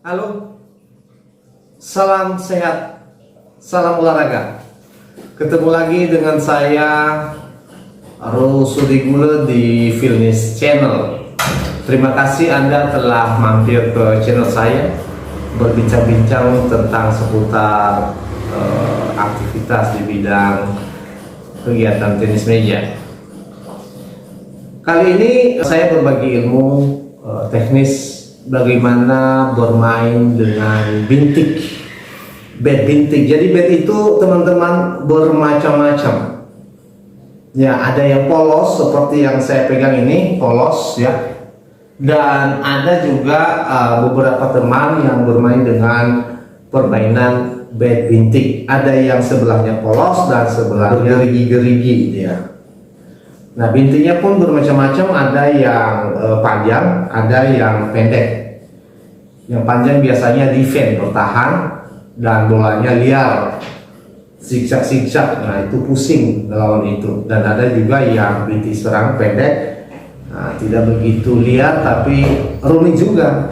Halo, salam sehat, salam olahraga. Ketemu lagi dengan saya Rusudi Gule di Fitness Channel. Terima kasih Anda telah mampir ke channel saya berbincang-bincang tentang seputar aktivitas di bidang kegiatan tenis meja. Kali ini saya berbagi ilmu teknis bagaimana bermain dengan bintik, bat bintik. Jadi bat itu teman-teman bermacam-macam. Ya, ada yang polos seperti yang saya pegang ini, polos ya. Dan ada juga beberapa teman yang bermain dengan permainan bat bintik. Ada yang sebelahnya polos dan sebelahnya gerigi-gerigi ya. Nah, bintiknya pun bermacam-macam, ada yang panjang, ada yang pendek. Yang panjang biasanya defense, bertahan, dan bolanya liar, zigzag-zigzag. Nah, itu pusing lawan itu. Dan ada juga yang bintik serang pendek, nah, tidak begitu liar tapi rumit juga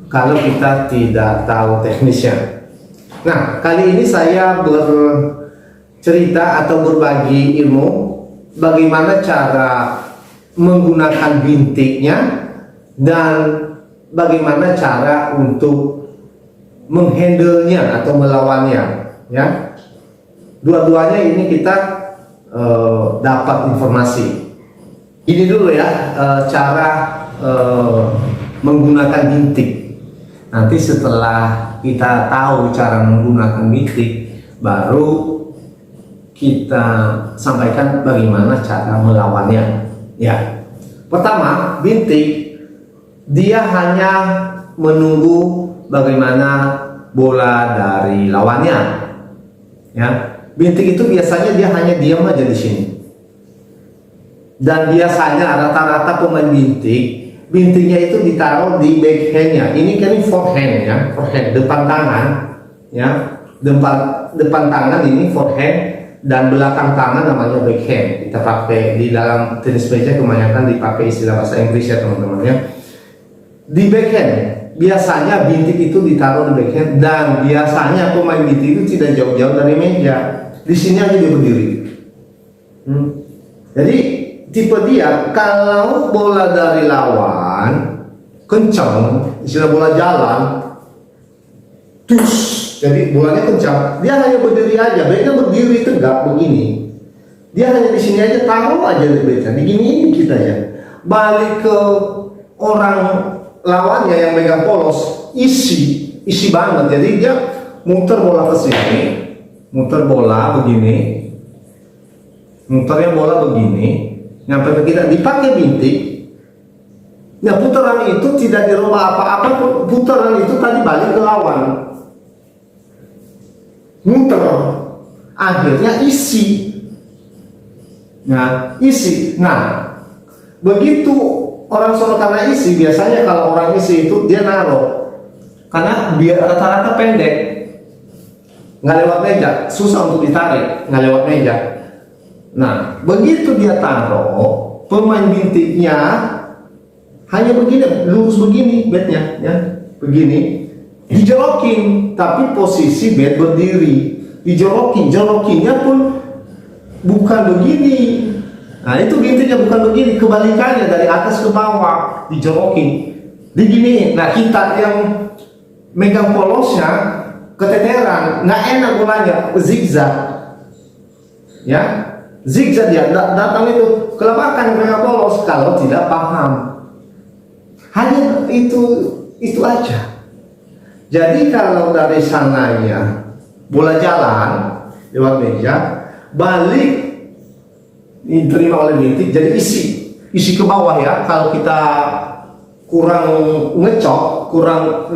kalau kita tidak tahu teknisnya. Nah, kali ini saya bercerita atau berbagi ilmu bagaimana cara menggunakan bintiknya dan bagaimana cara untuk menghandle-nya atau melawannya ya. Dua-duanya ini kita dapat informasi. Ini dulu ya cara menggunakan bintik. Nanti setelah kita tahu cara menggunakan bintik, baru kita sampaikan bagaimana cara melawannya ya. Pertama, bintik dia hanya menunggu bagaimana bola dari lawannya ya. Bintik itu biasanya dia hanya diam aja di sini. Dan biasanya rata-rata pemain bintiknya itu ditaruh di backhandnya. Ini kan forehand ya, forehand depan tangan ya, depan tangan ini forehand. Dan belakang tangan namanya backhand. Kita pakai di dalam tenis meja kebanyakan dipakai istilah bahasa Inggris ya teman-teman ya. Di backhand biasanya bintik itu ditaruh di backhand, dan biasanya pemain bintik itu tidak jauh-jauh dari meja. Di sini aja dia berdiri. Jadi tipe dia kalau bola dari lawan kencang, istilah bola jalan, jadi bolanya kencang, dia hanya berdiri aja, baiknya berdiri tegak begini. Dia hanya di sini aja, taruh aja di baiknya, diginiin kita ya. Balik ke orang lawannya yang megang polos, isi banget. Jadi dia muter bola ke sini, muter bola begini, muternya bola begini, nyampe ke kita, dipakai bintik. Nah, putaran itu tidak dirubah apa-apa, putaran itu tadi balik ke lawan. Muter, akhirnya isi. Nah, isi. Nah, begitu orang sono karena isi, biasanya kalau orang isi itu dia naruh, karena dia rata-rata pendek, nggak lewat meja, susah untuk ditarik, nggak lewat meja. Nah, begitu dia taruh, pemain bintiknya hanya begini, lurus begini bednya, ya, begini. Dijorokin, tapi posisi bat berdiri. Jorokinnya pun bukan begini. Nah, itu bintiknya bukan begini, kebalikannya dari atas ke bawah, dijorokin, diginiin. Nah, kita yang megang polosnya keteteran, nggak enak bolanya, zigzag, ya, zigzag dia datang itu kelebakan megang polos kalau tidak paham. Hanya itu aja. Jadi kalau dari sananya bola jalan lewat meja, balik diterima oleh bintik, jadi isi ke bawah ya. Kalau kita kurang ngecok, kurang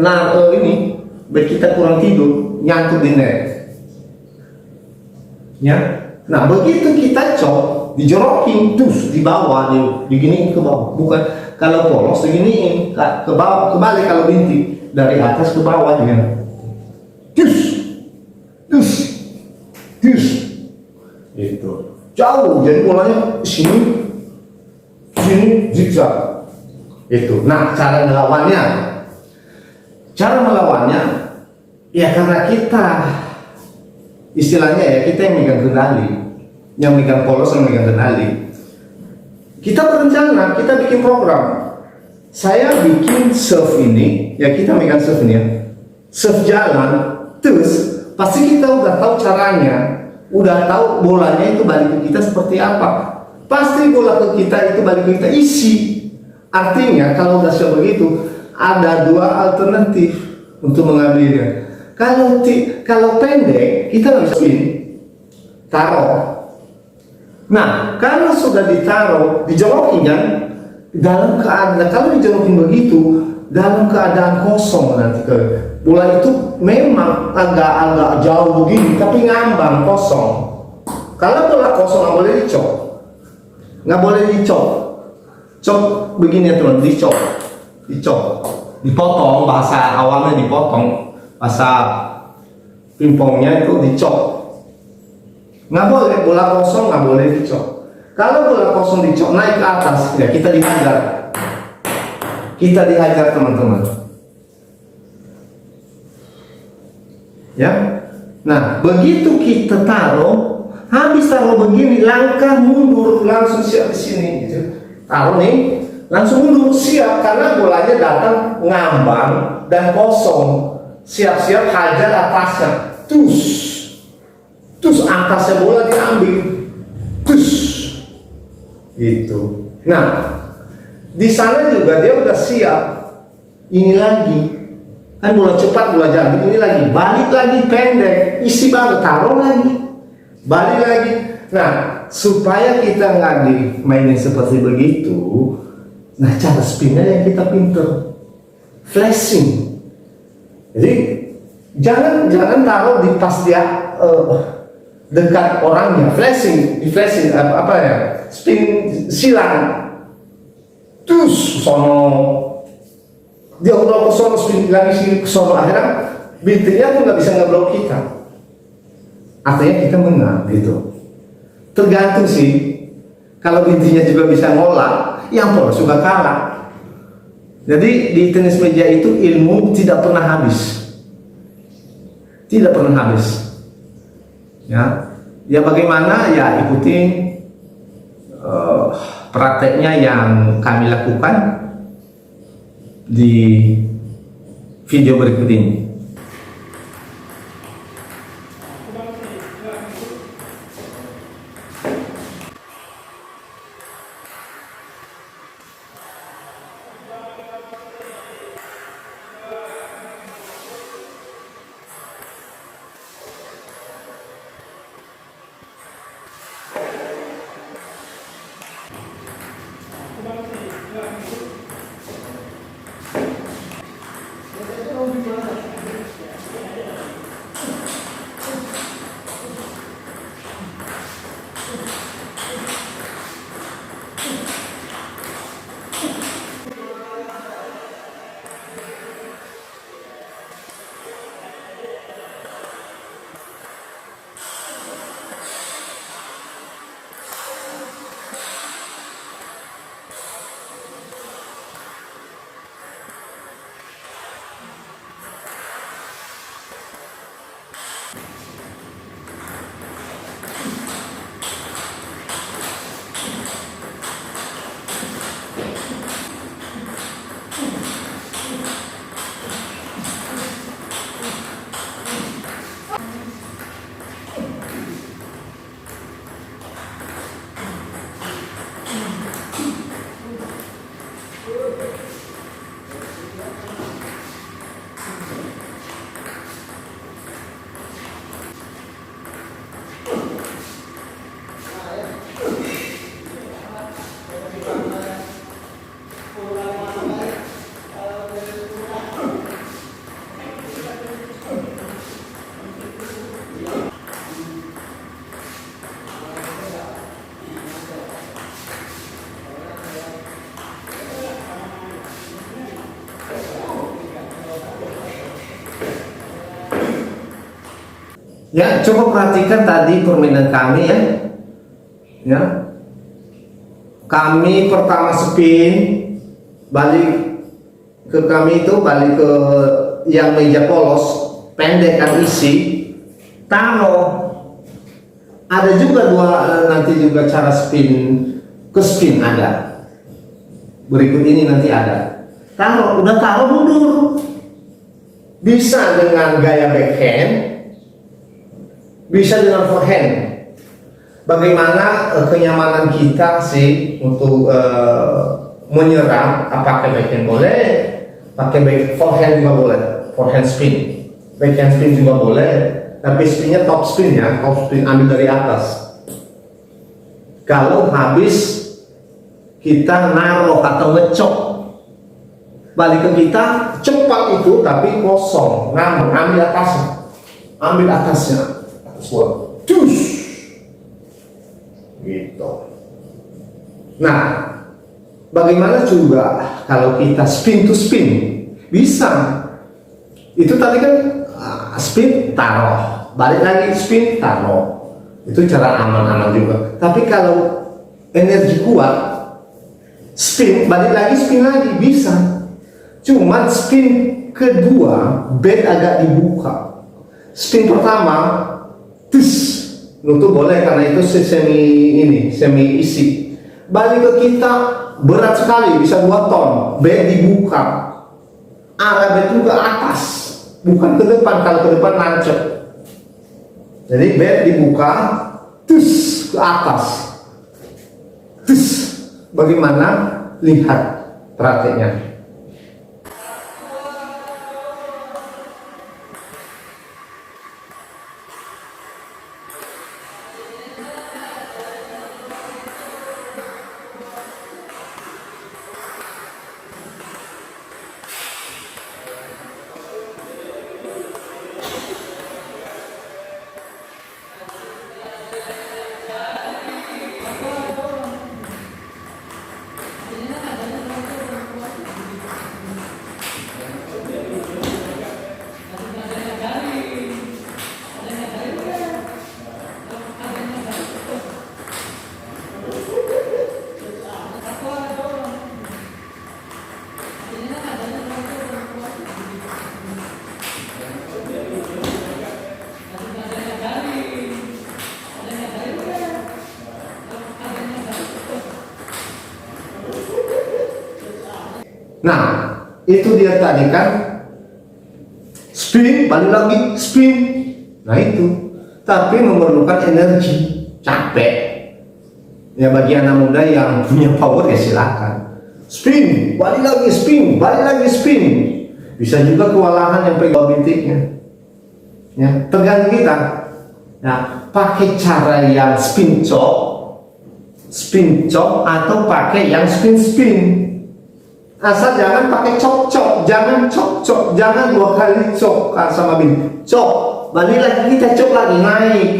ini, baik kita kurang tidur, nyangkut di net. Ya. Nah, begitu kita cok, dijorokin terus di bawah, diginiin ke bawah. Bukan kalau polos diginiin ke bawah, kembali kalau bintik dari atas ke bawah dia. Itu jauh, jadi bolanya sini zigzag. Itu. Nah, cara melawannya Cara melawannya, ya karena kita, istilahnya ya kita yang megang kendali, yang megang polos, yang megang kendali. Kita berencana, kita bikin program. Saya bikin serve ini, ya kita megang serve ini ya. Serve jalan, terus pasti kita udah tahu caranya, udah tahu bolanya itu balik ke kita seperti apa. Pasti bola ke kita itu balik ke kita isi. Artinya kalau udah seperti begitu, ada dua alternatif untuk mengambilnya. Kalau pendek, kita nggak bisa taruh. Nah, kalau sudah ditaruh, dijolokin kan, dalam keadaan, kalau dijolokin begitu, dalam keadaan kosong nanti ke bola itu memang agak jauh begini, tapi ngambang kosong. Kalau bola kosong nggak boleh dicok, nggak boleh dicok. Cok begini ya teman, dicok, dipotong, bahasa awalnya dipotong, bahasa pingpongnya itu dicok. Nggak boleh, bola kosong nggak boleh dicok. Kalau bola kosong dicok naik ke atas, ya kita dihajar. Kita dihajar teman-teman. Ya, nah begitu kita taruh, habis taruh begini, langkah mundur langsung siap di sini. Gitu. Taruh nih, langsung mundur siap karena bolanya datang ngambang dan kosong. Siap-siap hajar atasnya, terus atasnya bola diambil, gitu. Nah, di sana juga dia udah siap. Ini lagi, kan bola cepat, bola jauh. Ini lagi, balik lagi pendek, isi baru taruh lagi, balik lagi. Nah, supaya kita nggak dimainin seperti begitu, nah cara spinnya yang kita pinter, flashing. Jadi jangan taruh di pas dia dekat orangnya, flashing, di flashing apa ya, spin silang, terus sono dia udah ke sono, spin lagi ke sono, akhirnya bintiknya tuh nggak bisa ngeblok kita, artinya kita menang gitu. Tergantung sih, kalau bintiknya juga bisa ngolah, yang polos juga kalah. Jadi di tenis meja itu ilmu tidak pernah habis, tidak pernah habis. Ya bagaimana ya ikutin prakteknya yang kami lakukan di video berikut ini. Ya, coba perhatikan tadi permainan kami ya. Ya. Kami pertama spin, balik ke kami itu, balik ke yang meja polos pendek kan isi, taruh. Ada juga nanti juga cara spin ke spin ada. Berikut ini nanti ada. Taruh, udah taruh mundur. Bisa dengan gaya backhand, bisa dengan forehand. Bagaimana kenyamanan kita sih untuk menyerang? Apakah backhand boleh, pakai forehand juga boleh, forehand spin, backhand spin juga boleh. Tapi spinnya top spin ya, top spin ambil dari atas. Kalau habis kita naruh atau ngecok, balik ke kita cepat itu tapi kosong, ambil atasnya, atas bola, gitu. Nah, bagaimana juga kalau kita spin to spin, bisa. Itu tadi kan spin taruh, balik lagi spin taruh, itu cara aman-aman juga. Tapi kalau energi kuat, spin balik lagi spin lagi bisa. Cuman spin kedua bed agak dibuka. Spin pertama itu boleh karena itu semi isi. Balik ke kita berat sekali, bisa 2 ton, bed dibuka, arah bed juga atas, bukan ke depan. Kalau ke depan nancep. Jadi bed dibuka, ke atas. Bagaimana? Lihat prakteknya. Nah, itu dia tadi kan spin, balik lagi spin. Nah itu, tapi memerlukan energi, capek. Ya bagi anak muda yang punya power ya silakan. Spin, balik lagi spin, balik lagi spin. Bisa juga kewalahan yang pegang bintiknya. Ya, tergantung kita. Nah, pakai cara yang spin chop atau pakai yang spin. Asal jangan pakai cok, jangan cok, jangan 2 kali cok sama bin. Cok, balik lagi kita cok lagi naik.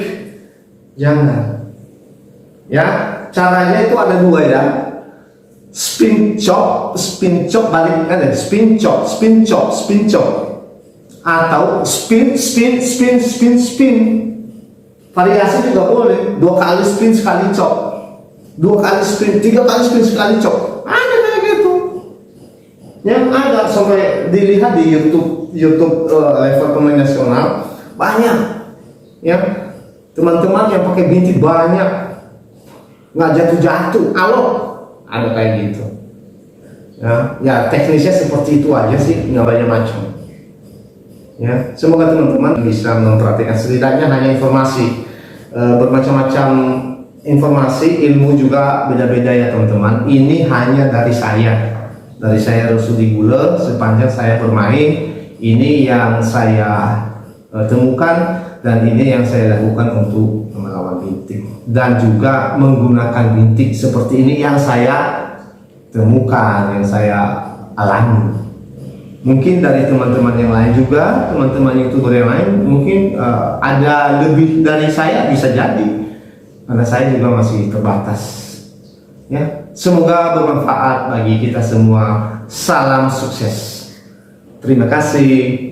Jangan. Ya, caranya itu ada 2 ya. Spin chop balik ada spin chop. Atau spin. Variasi juga boleh. 2 kali spin sekali cok. 2 kali spin, 3 kali spin sekali cok. Ada kayak gitu. Yang ada sampai dilihat di YouTube level pemain nasional banyak ya, teman-teman yang pakai bintik banyak, nggak jatuh ada kayak gitu ya teknisnya seperti itu aja sih, nggak banyak macam ya. Semoga teman-teman bisa memperhatikan, setidaknya hanya informasi, bermacam-macam informasi, ilmu juga beda-beda ya teman-teman. Ini hanya dari saya Rusudi Gule, sepanjang saya bermain, ini yang saya temukan dan ini yang saya lakukan untuk melawan bintik, dan juga menggunakan bintik seperti ini yang saya temukan, yang saya alami. Mungkin dari teman-teman yang lain juga, teman-teman YouTuber yang lain mungkin ada lebih dari saya, bisa jadi, karena saya juga masih terbatas ya. Semoga bermanfaat bagi kita semua. Salam sukses. Terima kasih.